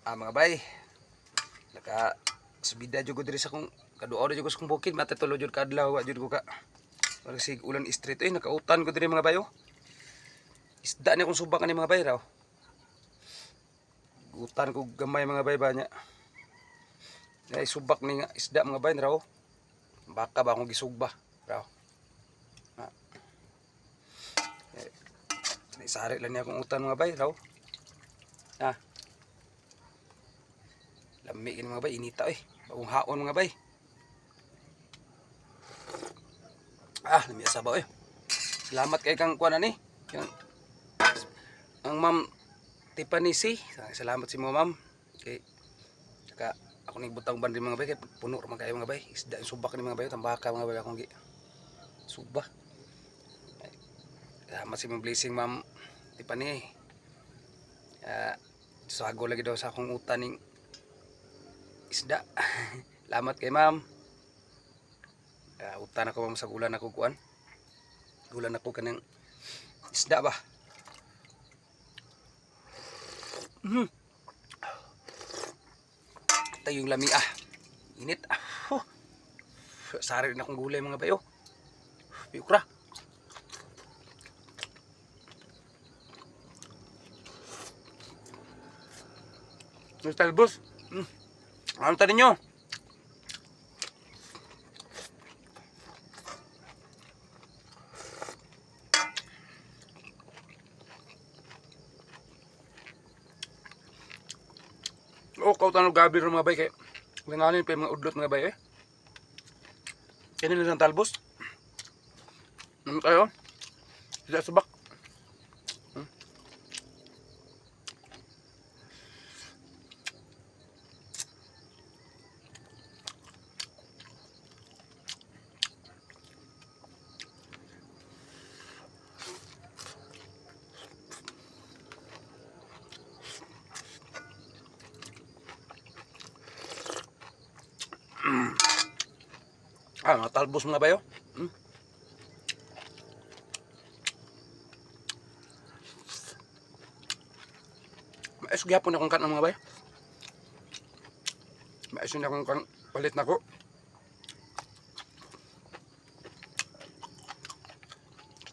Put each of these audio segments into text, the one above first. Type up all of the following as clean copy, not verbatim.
Mga bay, naka subida jud ko diri sa kong kaduaw jud ko sa kong bukid, matatulo jud kadlaw wa jud ko ka. Parang sig ulan street nakautan ko diri mga bayo. Isda ni akong subak ani mga bay raw. Utan ko gamay mga bay ba nya. Nay subak ni nga isda mga bay raw. Baka ba akong gisugba raw. Sari lang niya akong utan mga bay raw. Lami gini mga bay, inita bagong haon mga bay. Lami asabaw Salamat kay kang kuan ani. Ang ma'am Tiffany C. Salamat si mo ma'am. Kay saka ako ning butang bandi mga bay kay puno ra man kayo mga bay. Isda subak ni mga bay, tambaka mga bay akong gi. Suba. Salamat si mong blessing ma'am Tiffany. Sago lagi daw sa akong utan ning isda. Salamat kay ma'am. Utan ako ma'am sa gulan ako kuan. Gulan ako kanang isda ba. Ito yung lami init Sari na akong gulay mga bayo. Piukra. Mr. Boss. Ano tayo ninyo? Kautan ng gabi rin mga bay kay langanin pa yung mga udlot mga bay Kaya nila ng talbos. Ano tayo? Sila subak. Mga talbos mga bayo. Mais gyapon akong kan mga bayo. Mais na akong kan palit nako.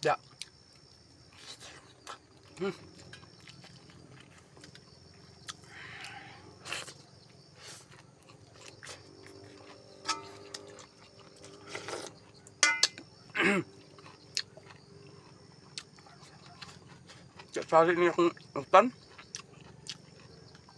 Ya. Sari niya akong utan.